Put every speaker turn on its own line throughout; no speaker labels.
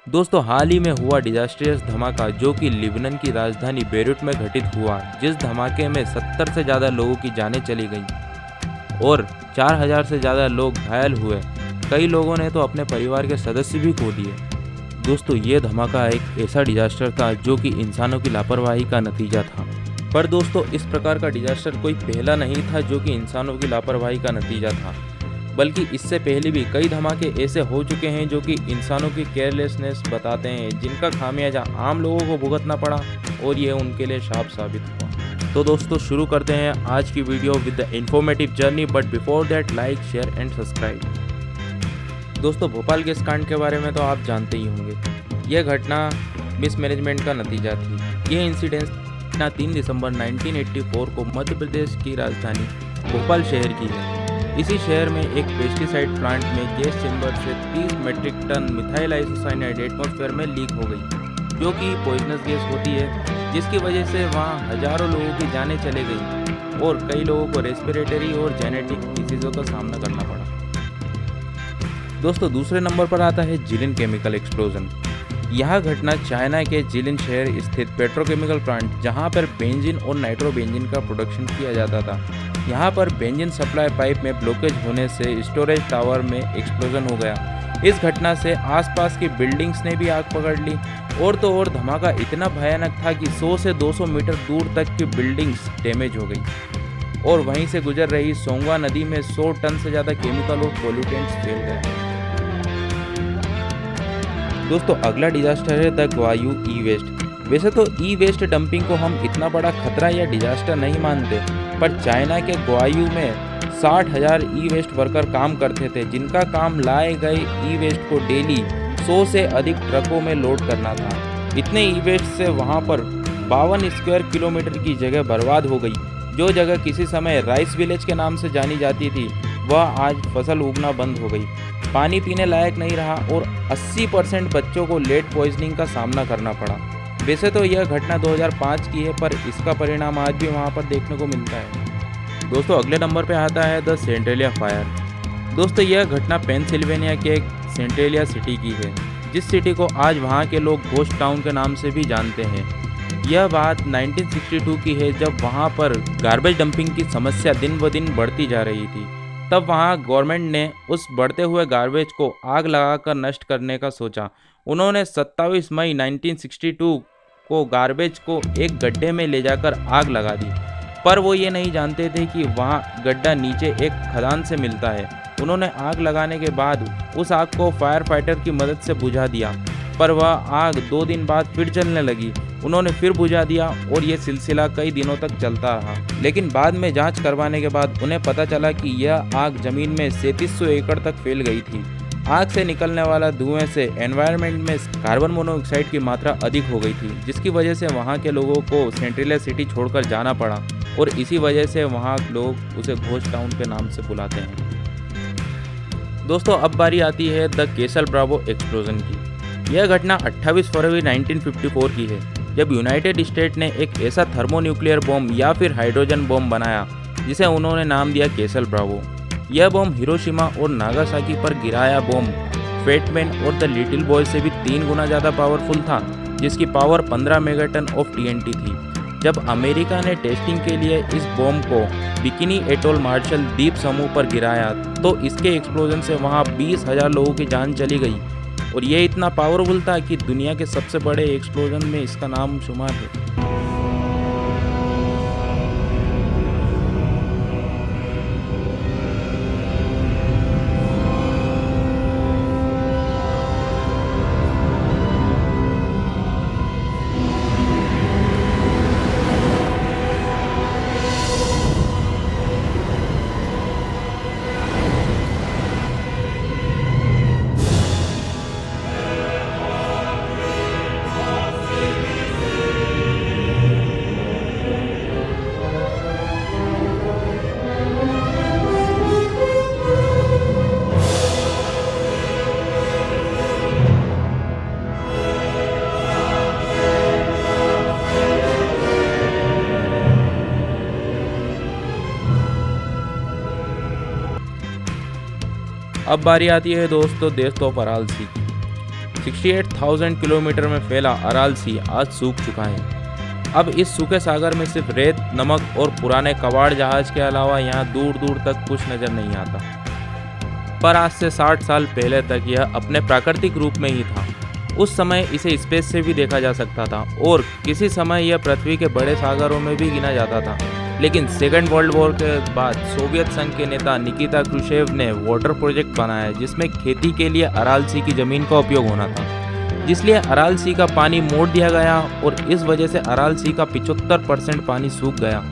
दोस्तों हाल ही में हुआ डिजास्ट्रियस धमाका जो कि लिबनन की राजधानी बेरूत में घटित हुआ, जिस धमाके में 70 से ज़्यादा लोगों की जानें चली गई और 4000 से ज़्यादा लोग घायल हुए। कई लोगों ने तो अपने परिवार के सदस्य भी खो दिए। दोस्तों ये धमाका एक ऐसा डिजास्टर था जो कि इंसानों की लापरवाही का नतीजा था। पर दोस्तों इस प्रकार का डिजास्टर कोई पहला नहीं था जो कि इंसानों की लापरवाही का नतीजा था, बल्कि इससे पहले भी कई धमाके ऐसे हो चुके हैं जो कि इंसानों की केयरलेसनेस बताते हैं, जिनका खामियाजा आम लोगों को भुगतना पड़ा और ये उनके लिए शाप साबित हुआ। तो दोस्तों शुरू करते हैं आज की video with the informative journey, but before that like share and subscribe. दोस्तों भोपाल गैस कांड के बारे में तो आप जानते ही होंगे। यह घटना मिसमैनेजमेंट का नतीजा थी। यह इंसिडेंट 3 दिसंबर 1984 को मध्य प्रदेश की राजधानी भोपाल शहर की है। इसी शहर में एक पेस्टिसाइड प्लांट में गैस चेंबर से 30 metric ton methyl isocyanide atmosphere में लीक हो गई, जो कि पॉइजनस गैस होती है, जिसकी वजह से वहां हजारों लोगों की जानें चली गई और कई लोगों को रेस्पिरेटरी और जेनेटिक डिसीजों का सामना करना पड़ा। दोस्तों दूसरे नंबर पर आता है जिलिन केमिकल एक्सप्लोजन। यह घटना चाइना के जिलिन शहर स्थित पेट्रोकेमिकल प्लांट, जहां पर बेंजीन और नाइट्रोबेंजीन का प्रोडक्शन किया जाता था, यहां पर बेंजीन सप्लाई पाइप में ब्लॉकेज होने से स्टोरेज टावर में एक्सप्लोजन हो गया। इस घटना से आसपास की बिल्डिंग्स ने भी आग पकड़ ली और तो और धमाका इतना भयानक था कि 100 से 200 मीटर दूर तक की बिल्डिंग्स डैमेज हो गई और वहीं से गुजर रही सोंगवा नदी में 100 टन से ज़्यादा केमिकल और पोल्यूटेंट्स फैल गए। दोस्तों अगला डिजास्टर है द ग्वायू ई वेस्ट। वैसे तो ई वेस्ट डंपिंग को हम इतना बड़ा खतरा या डिजास्टर नहीं मानते, पर चाइना के ग्वायू में 60,000 ई वेस्ट वर्कर काम करते थे, जिनका काम लाए गए ई वेस्ट को डेली 100 से अधिक ट्रकों में लोड करना था। इतने ई वेस्ट से वहां पर 52 स्क्वायर किलोमीटर की जगह बर्बाद हो गई। जो जगह किसी समय राइस विलेज के नाम से जानी जाती थी, वह आज फसल उगना बंद हो गई, पानी पीने लायक नहीं रहा और 80% बच्चों को लेड पॉइजनिंग का सामना करना पड़ा। वैसे तो यह घटना 2005 की है, पर इसका परिणाम आज भी वहां पर देखने को मिलता है। दोस्तों अगले नंबर पे आता है द सेंट्रेलिया फायर। दोस्तों यह घटना पेंसिल्वेनिया के सेंट्रेलिया सिटी की है, जिस सिटी को आज वहां के लोग घोस्ट टाउन के नाम से भी जानते हैं। यह बात 1962 की है, जब वहां पर गार्बेज डंपिंग की समस्या दिन ब दिन बढ़ती जा रही थी। तब वहां गवर्नमेंट ने उस बढ़ते हुए गार्बेज को आग लगाकर नष्ट करने का सोचा। उन्होंने 27 मई 1962 को गार्बेज को एक गड्ढे में ले जाकर आग लगा दी, पर वो ये नहीं जानते थे कि वहाँ गड्ढा नीचे एक खदान से मिलता है। उन्होंने आग लगाने के बाद उस आग को फायर फाइटर की मदद से बुझा दिया, पर वह आग 2 दिन बाद फिर जलने लगी। उन्होंने फिर बुझा दिया और ये सिलसिला कई दिनों तक चलता रहा, लेकिन बाद में जांच करवाने के बाद उन्हें पता चला कि यह आग जमीन में 3700 एकड़ तक फैल गई थी। आग से निकलने वाला धुएं से एनवायरनमेंट में कार्बन मोनोऑक्साइड की मात्रा अधिक हो गई थी, जिसकी वजह से वहां के लोगों को सेंट्रेलिया सिटी छोड़कर जाना पड़ा और इसी वजह से वहां लोग उसे घोस्ट टाउन के नाम से बुलाते हैं। दोस्तों अब बारी आती है द केसल ब्रावो एक्सप्लोजन की। यह घटना 28 फरवरी 1954 की है, जब यूनाइटेड स्टेट ने एक ऐसा थर्मोन्यूक्लियर बॉम्ब या फिर हाइड्रोजन बॉम्ब बनाया जिसे उन्होंने नाम दिया केसल ब्रावो। यह बॉम्ब हिरोशिमा और नागासाकी पर गिराया बॉम्ब फैटमैन और द लिटिल बॉय से भी 3 गुना ज़्यादा पावरफुल था, जिसकी पावर 15 मेगाटन ऑफ टीएनटी थी। जब अमेरिका ने टेस्टिंग के लिए इस बॉम्ब को बिकिनी एटोल मार्शल द्वीप समूह पर गिराया, तो इसके एक्सप्लोजन से वहाँ 20,000 लोगों की जान चली गई और यह इतना पावरफुल था कि दुनिया के सबसे बड़े एक्सप्लोजन में इसका नाम शुमार है। अब बारी आती है दोस्तों देश तो परालसी की। 68,000 किलोमीटर में फैला अराल सी आज सूख चुका है। अब इस सूखे सागर में सिर्फ रेत, नमक और पुराने कबाड़ जहाज के अलावा यहाँ दूर दूर तक कुछ नजर नहीं आता। पर आज से 60 साल पहले तक यह अपने प्राकृतिक रूप में ही था। उस समय इसे स्पेस से भी देखा जा सकता था और किसी समय यह पृथ्वी के बड़े सागरों में भी गिना जाता था। लेकिन सेकेंड वर्ल्ड वॉर के बाद सोवियत संघ के नेता निकिता क्रुश्चेव ने वाटर प्रोजेक्ट बनाया जिसमें खेती के लिए अराल सी की जमीन का उपयोग होना था, जिसलिए अराल सी का पानी मोड़ दिया गया और इस वजह से अराल सी का 75% पानी सूख गया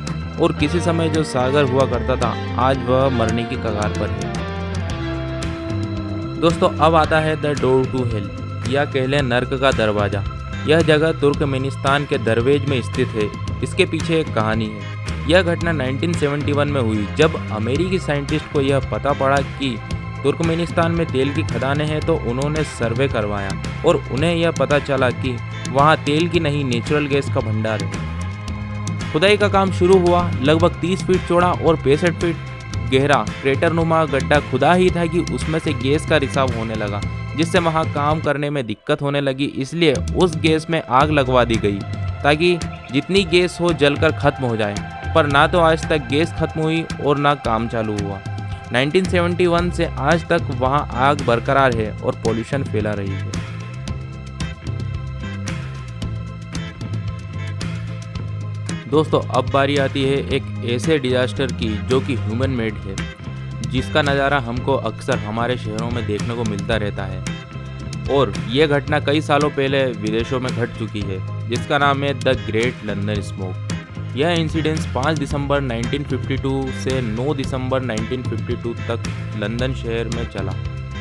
और किसी समय जो सागर हुआ करता था आज वह मरने की कगार पर है। दोस्तों अब आता है द डोर टू हेल या कह लें नर्क का दरवाज़ा। यह जगह तुर्कमेनिस्तान के दरवेज में स्थित है। इसके पीछे एक कहानी है। यह घटना 1971 में हुई जब अमेरिकी साइंटिस्ट को यह पता पड़ा कि तुर्कमेनिस्तान में तेल की खदानें हैं, तो उन्होंने सर्वे करवाया और उन्हें यह पता चला कि वहाँ तेल की नहीं नेचुरल गैस का भंडार है। खुदाई का काम शुरू हुआ। लगभग 30 फीट चौड़ा और 65 फीट गहरा क्रेटरनुमा गड्ढा खुदा ही था कि उसमें से गैस का रिसाव होने लगा, जिससे वहाँ काम करने में दिक्कत होने लगी। इसलिए उस गैस में आग लगवा दी गई ताकि जितनी गैस हो जलकर खत्म हो जाए। पर ना तो आज तक गैस खत्म हुई और ना काम चालू हुआ। 1971 से आज तक वहाँ आग बरकरार है और पॉल्यूशन फैला रही है। दोस्तों अब बारी आती है एक ऐसे डिजास्टर की जो कि ह्यूमन मेड है, जिसका नज़ारा हमको अक्सर हमारे शहरों में देखने को मिलता रहता है और ये घटना कई सालों पहले विदेशों में घट चुकी है, जिसका नाम है द ग्रेट लंदन स्मोक। यह इंसिडेंस 5 दिसंबर 1952 से 9 दिसंबर 1952 तक लंदन शहर में चला।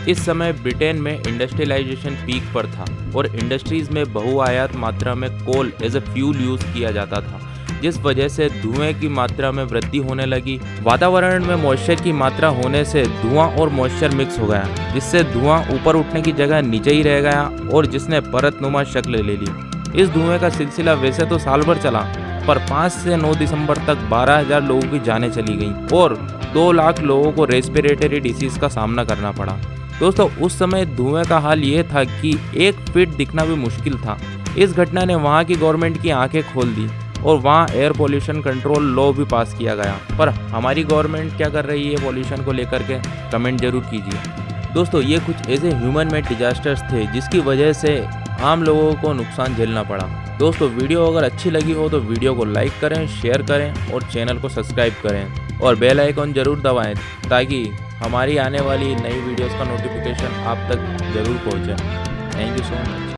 इस समय ब्रिटेन में इंडस्ट्रियलाइजेशन पीक पर था और इंडस्ट्रीज में बहुआयात मात्रा में coal as a fuel use किया जाता था, जिस वजह से धुएं की मात्रा में वृद्धि होने लगी। वातावरण में मॉइस्चर की मात्रा होने से धुआं और मॉइस्चर मिक्स हो गया, जिससे धुआं ऊपर उठने की जगह नीचे ही रह गया और जिसने परतनुमा शक्ल ले ली। इस धुएं का सिलसिला वैसे तो साल भर चला, पर 5 से 9 दिसंबर तक 12,000 लोगों की जानें चली गईं और 2 लाख लोगों को रेस्पिरेटरी डिसीज का सामना करना पड़ा। दोस्तों उस समय धुएं का हाल ये था कि 1 फीट दिखना भी मुश्किल था। इस घटना ने वहाँ की गवर्नमेंट की आंखें खोल दी और वहाँ एयर पोल्यूशन कंट्रोल लॉ भी पास किया गया। पर हमारी गवर्नमेंट क्या कर रही है पोल्यूशन को लेकर के, कमेंट जरूर कीजिए। दोस्तों ये कुछ ऐसे ह्यूमन मेड डिजास्टर्स थे जिसकी वजह से आम लोगों को नुकसान झेलना पड़ा। दोस्तों वीडियो अगर अच्छी लगी हो तो वीडियो को लाइक करें, शेयर करें और चैनल को सब्सक्राइब करें और बेल आइकॉन जरूर दबाएं ताकि हमारी आने वाली नई वीडियोस का नोटिफिकेशन आप तक जरूर पहुंचे। Thank you so much.